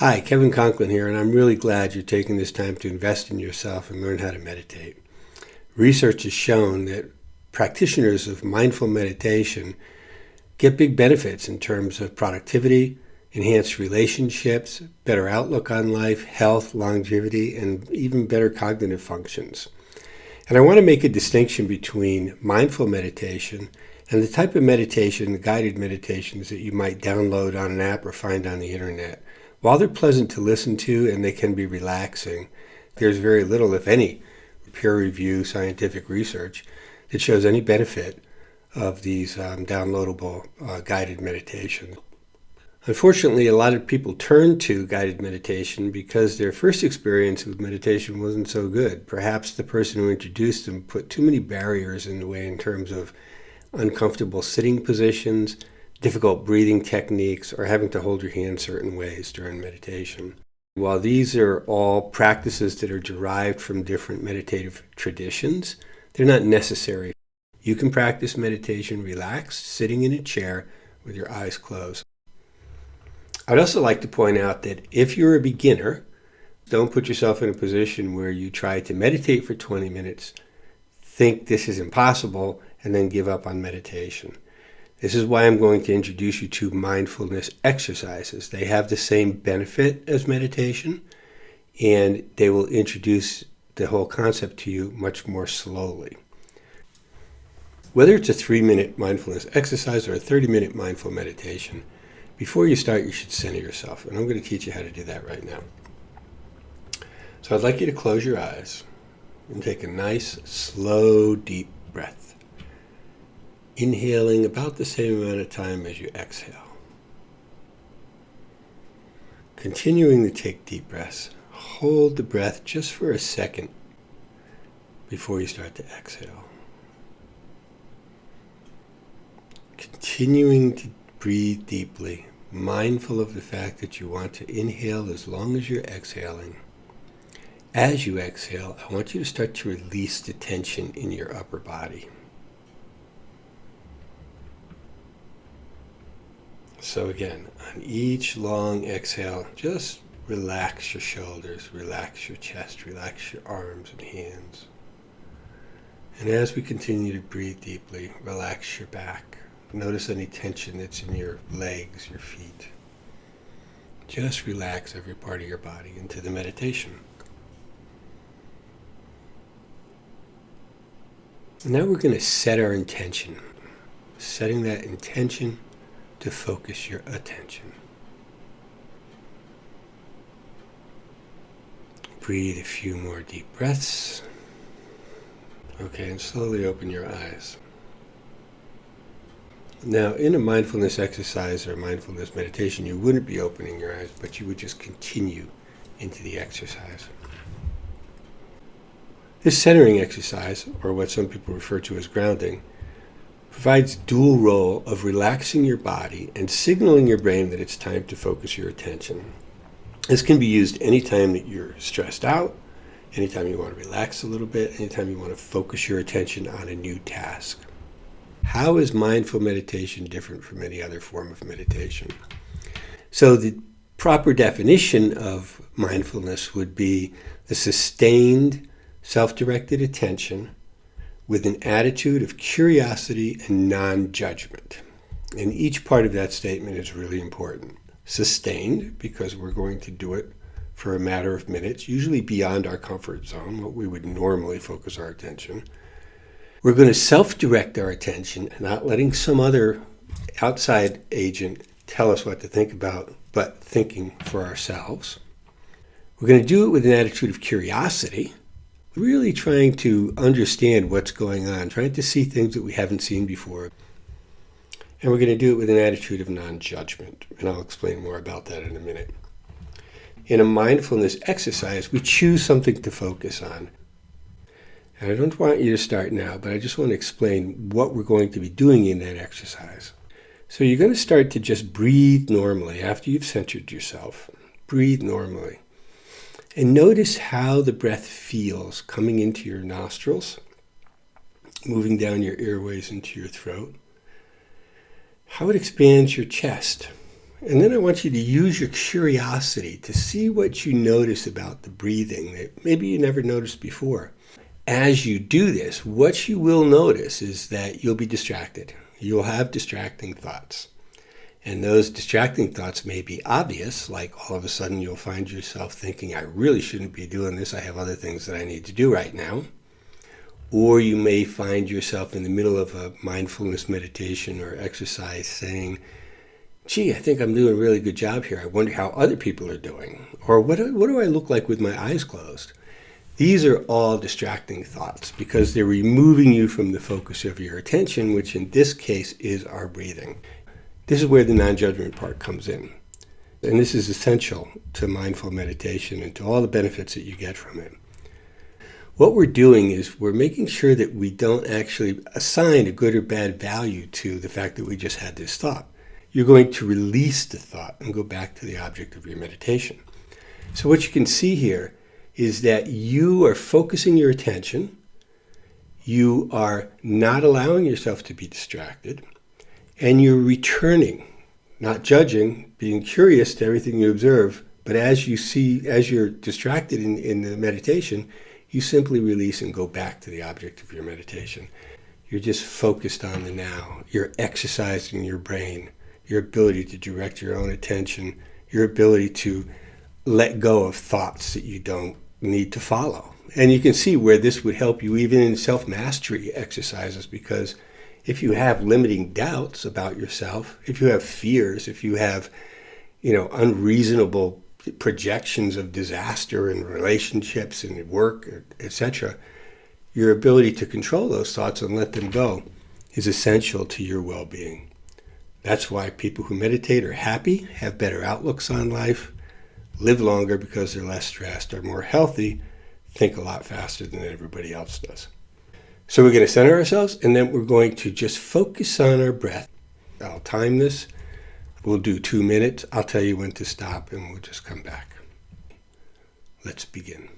Hi, Kevin Conklin here, and I'm really glad you're taking this time to invest in yourself and learn how to meditate. Research has shown that practitioners of mindful meditation get big benefits in terms of productivity, enhanced relationships, better outlook on life, health, longevity, and even better cognitive functions. And I want to make a distinction between mindful meditation and the type of meditation, the guided meditations that you might download on an app or find on the internet. While they're pleasant to listen to and they can be relaxing, there's very little, if any, peer-reviewed scientific research that shows any benefit of these downloadable guided meditations. Unfortunately, a lot of people turn to guided meditation because their first experience with meditation wasn't so good. Perhaps the person who introduced them put too many barriers in the way in terms of uncomfortable sitting positions, difficult breathing techniques, or having to hold your hand certain ways during meditation. While these are all practices that are derived from different meditative traditions, they're not necessary. You can practice meditation relaxed, sitting in a chair with your eyes closed. I'd also like to point out that if you're a beginner, don't put yourself in a position where you try to meditate for 20 minutes, think this is impossible, and then give up on meditation. This is why I'm going to introduce you to mindfulness exercises. They have the same benefit as meditation, and they will introduce the whole concept to you much more slowly. Whether it's a 3-minute mindfulness exercise or a 30-minute mindful meditation, before you start, you should center yourself, and I'm going to teach you how to do that right now. So I'd like you to close your eyes and take a nice, slow, deep breath. Inhaling about the same amount of time as you exhale. Continuing to take deep breaths. Hold the breath just for a second before you start to exhale. Continuing to breathe deeply, mindful of the fact that you want to inhale as long as you're exhaling. As you exhale, I want you to start to release the tension in your upper body. So again, on each long exhale, just relax your shoulders, relax your chest, relax your arms and hands. And as we continue to breathe deeply, relax your back. Notice any tension that's in your legs, your feet. Just relax every part of your body into the meditation. And now we're going to set our intention. Setting that intention to focus your attention. Breathe a few more deep breaths. Okay, and slowly open your eyes. Now, in a mindfulness exercise or mindfulness meditation, you wouldn't be opening your eyes, but you would just continue into the exercise. This centering exercise, or what some people refer to as grounding, provides dual role of relaxing your body and signaling your brain that it's time to focus your attention. This can be used anytime that you're stressed out, anytime you want to relax a little bit, anytime you want to focus your attention on a new task. How is mindful meditation different from any other form of meditation? So the proper definition of mindfulness would be the sustained, self-directed attention with an attitude of curiosity and non-judgment. And each part of that statement is really important. Sustained, because we're going to do it for a matter of minutes, usually beyond our comfort zone, what we would normally focus our attention. We're going to self-direct our attention, not letting some other outside agent tell us what to think about, but thinking for ourselves. We're going to do it with an attitude of curiosity, really trying to understand what's going on, trying to see things that we haven't seen before. And we're going to do it with an attitude of non-judgment, and I'll explain more about that in a minute. In a mindfulness exercise, we choose something to focus on. And I don't want you to start now, but I just want to explain what we're going to be doing in that exercise. So you're going to start to just breathe normally after you've centered yourself. Breathe normally. And notice how the breath feels coming into your nostrils, moving down your airways into your throat. How it expands your chest And then I want you to use your curiosity to see what you notice about the breathing that maybe you never noticed before. As you do this, what you will notice is that you'll be distracted. You'll have distracting thoughts. And those distracting thoughts may be obvious, like all of a sudden you'll find yourself thinking, I really shouldn't be doing this. I have other things that I need to do right now. Or you may find yourself in the middle of a mindfulness meditation or exercise saying, gee, I think I'm doing a really good job here. I wonder how other people are doing. Or what do I look like with my eyes closed? These are all distracting thoughts because they're removing you from the focus of your attention, which in this case is our breathing. This is where the non-judgment part comes in. And this is essential to mindful meditation and to all the benefits that you get from it. What we're doing is we're making sure that we don't actually assign a good or bad value to the fact that we just had this thought. You're going to release the thought and go back to the object of your meditation. So what you can see here is that you are focusing your attention, you are not allowing yourself to be distracted, and you're returning, not judging, being curious to everything you observe, but as you're distracted in the meditation, you simply release and go back to the object of your meditation. You're just focused on the now. You're exercising your brain, your ability to direct your own attention, your ability to let go of thoughts that you don't need to follow. And you can see where this would help you even in self-mastery exercises, because if you have limiting doubts about yourself, if you have fears, if you have, unreasonable projections of disaster in relationships and work, etc., your ability to control those thoughts and let them go is essential to your well-being. That's why people who meditate are happy, have better outlooks on life, live longer because they're less stressed, are more healthy, think a lot faster than everybody else does. So we're going to center ourselves, and then we're going to just focus on our breath. I'll time this. We'll do 2 minutes. I'll tell you when to stop, and we'll just come back. Let's begin.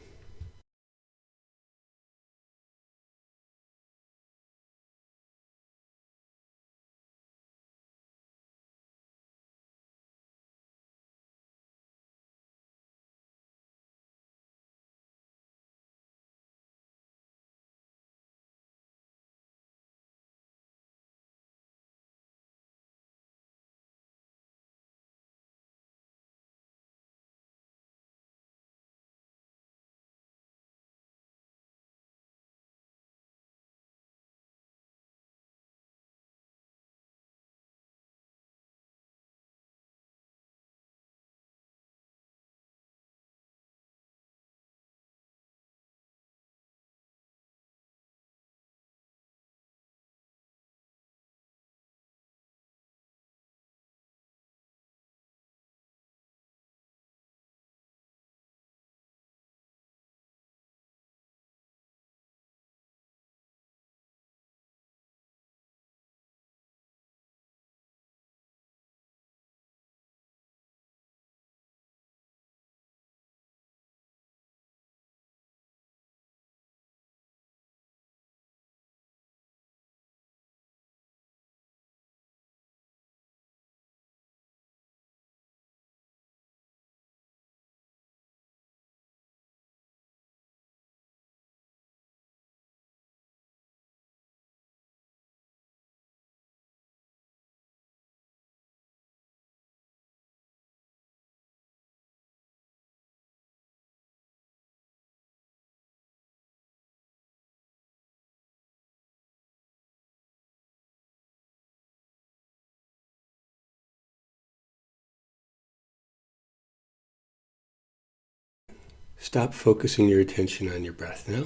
Stop focusing your attention on your breath now.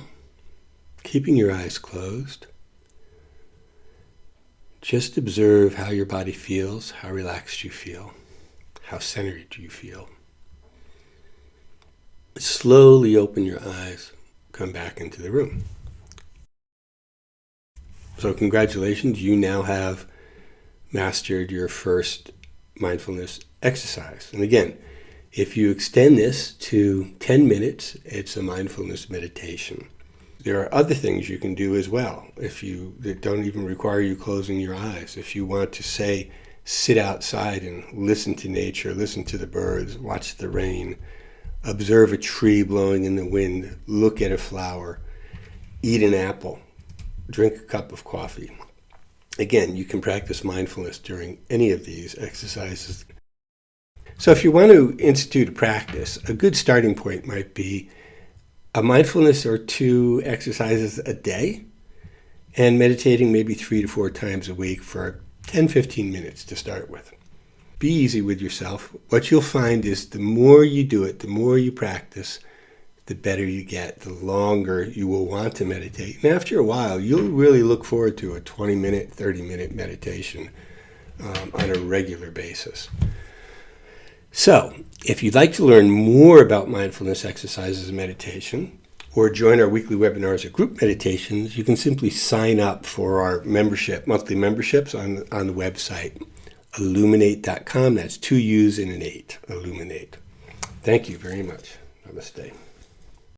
Keeping your eyes closed. Just observe how your body feels, how relaxed you feel, how centered you feel. Slowly open your eyes, come back into the room. So congratulations, you now have mastered your first mindfulness exercise. And again, if you extend this to 10 minutes, it's a mindfulness meditation. There are other things you can do as well that don't even require you closing your eyes. If you want to say sit outside and listen to nature, listen to the birds, watch the rain, observe a tree blowing in the wind, look at a flower, eat an apple, drink a cup of coffee. Again, you can practice mindfulness during any of these exercises. So if you want to institute a practice, a good starting point might be a mindfulness or 2 exercises a day, and meditating maybe 3 to 4 times a week for 10-15 minutes to start with. Be easy with yourself. What you'll find is the more you do it, the more you practice, the better you get, the longer you will want to meditate. And after a while, you'll really look forward to a 20-minute, 30-minute meditation on a regular basis. So, if you'd like to learn more about mindfulness exercises and meditation, or join our weekly webinars or group meditations, you can simply sign up for our membership, monthly memberships on the website, illuminate.com. That's 2 U's and an 8, illuminate. Thank you very much. Namaste.